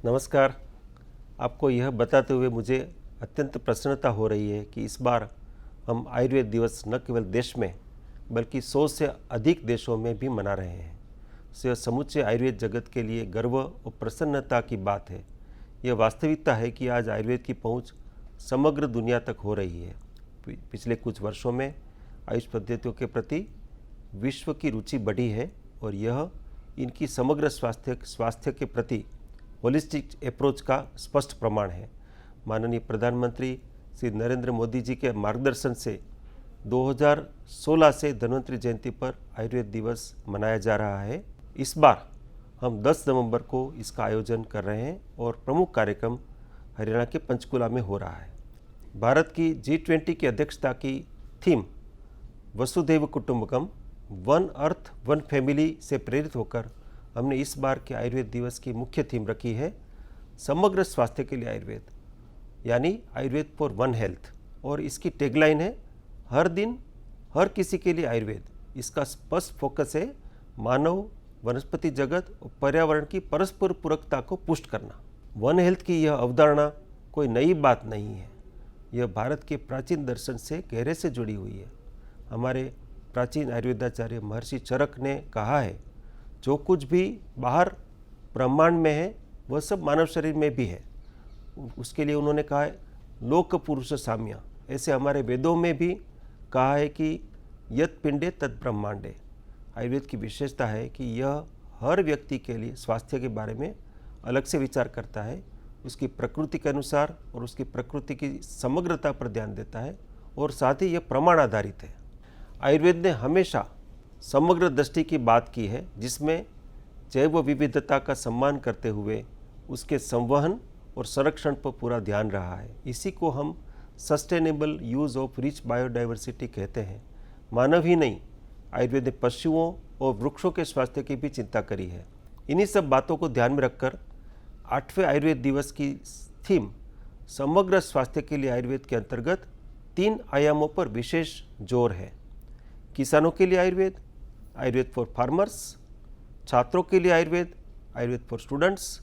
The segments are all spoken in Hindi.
नमस्कार। आपको यह बताते हुए मुझे अत्यंत प्रसन्नता हो रही है कि इस बार हम आयुर्वेद दिवस न केवल देश में बल्कि 100 से अधिक देशों में भी मना रहे हैं। यह समूचे आयुर्वेद जगत के लिए गर्व और प्रसन्नता की बात है। यह वास्तविकता है कि आज आयुर्वेद की पहुंच समग्र दुनिया तक हो रही है। पिछले कुछ वर्षों में आयुष पद्धतियों के प्रति विश्व की रुचि बढ़ी है और यह इनकी समग्र स्वास्थ्य के प्रति होलिस्टिक अप्रोच का स्पष्ट प्रमाण है। माननीय प्रधानमंत्री श्री नरेंद्र मोदी जी के मार्गदर्शन से 2016 से धन्वंतरि जयंती पर आयुर्वेद दिवस मनाया जा रहा है। इस बार हम 10 नवंबर को इसका आयोजन कर रहे हैं और प्रमुख कार्यक्रम हरियाणा के पंचकुला में हो रहा है। भारत की G20 की अध्यक्षता की थीम वसुधैव कुटुंबकम, वन अर्थ वन फैमिली से प्रेरित होकर हमने इस बार के आयुर्वेद दिवस की मुख्य थीम रखी है समग्र स्वास्थ्य के लिए आयुर्वेद, यानी आयुर्वेद फॉर वन हेल्थ। और इसकी टैगलाइन है हर दिन हर किसी के लिए आयुर्वेद। इसका स्पष्ट फोकस है मानव, वनस्पति जगत और पर्यावरण की परस्पर पूरकता को पुष्ट करना। वन हेल्थ की यह अवधारणा कोई नई बात नहीं है। यह भारत के प्राचीन दर्शन से गहरे से जुड़ी हुई है। हमारे प्राचीन आयुर्वेदाचार्य महर्षि चरक ने कहा है, जो कुछ भी बाहर ब्रह्मांड में है वह सब मानव शरीर में भी है। उसके लिए उन्होंने कहा है लोक पुरुष साम्य। ऐसे हमारे वेदों में भी कहा है कि यत पिंडे तत् ब्रह्मांडे। आयुर्वेद की विशेषता है कि यह हर व्यक्ति के लिए स्वास्थ्य के बारे में अलग से विचार करता है, उसकी प्रकृति के अनुसार और उसकी प्रकृति की समग्रता पर ध्यान देता है और साथ ही यह प्रमाण आधारित है। आयुर्वेद ने हमेशा समग्र दृष्टि की बात की है, जिसमें जैव विविधता का सम्मान करते हुए उसके संवहन और संरक्षण पर पूरा ध्यान रहा है। इसी को हम sustainable use of rich biodiversity कहते हैं। मानव ही नहीं, आयुर्वेद ने पशुओं और वृक्षों के स्वास्थ्य की भी चिंता करी है। इन्हीं सब बातों को ध्यान में रखकर 8वें आयुर्वेद दिवस की थीम समग्र स्वास्थ्य के लिए आयुर्वेद के अंतर्गत 3 आयामों पर विशेष जोर है। किसानों के लिए आयुर्वेद, आयुर्वेद फॉर फार्मर्स, छात्रों के लिए आयुर्वेद, आयुर्वेद फॉर स्टूडेंट्स,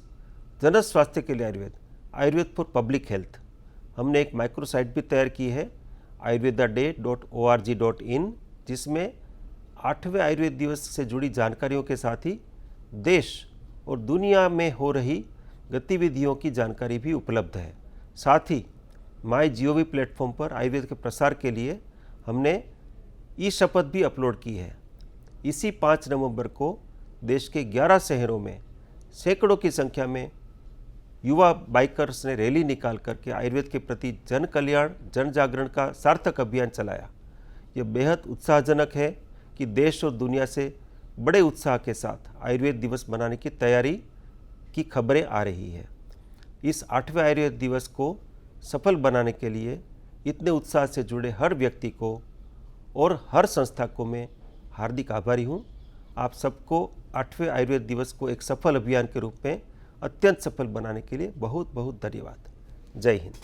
जन स्वास्थ्य के लिए Ayurveda, Ayurveda for public health. हमने एक माइक्रो साइट भी तैयार की है ayurvedaday.org.in, जिसमें 8वें आयुर्वेद दिवस से जुड़ी जानकारियों के साथ ही देश और दुनिया में हो रही गतिविधियों की जानकारी भी उपलब्ध है। साथ ही MyGov प्लेटफॉर्म पर आयुर्वेद के प्रसार के लिए हमने ई-शपथ भी अपलोड की है। इसी 5 नवंबर को देश के 11 शहरों में सैकड़ों की संख्या में युवा बाइकर्स ने रैली निकाल करके आयुर्वेद के प्रति जन कल्याण, जन जागरण का सार्थक अभियान चलाया। यह बेहद उत्साहजनक है कि देश और दुनिया से बड़े उत्साह के साथ आयुर्वेद दिवस मनाने की तैयारी की खबरें आ रही है। इस 8वें आयुर्वेद दिवस को सफल बनाने के लिए इतने उत्साह से जुड़े हर व्यक्ति को और हर संस्था को मैं हार्दिक आभारी हूँ। आप सबको 8वें आयुर्वेद दिवस को एक सफल अभियान के रूप में अत्यंत सफल बनाने के लिए बहुत बहुत धन्यवाद। जय हिंद।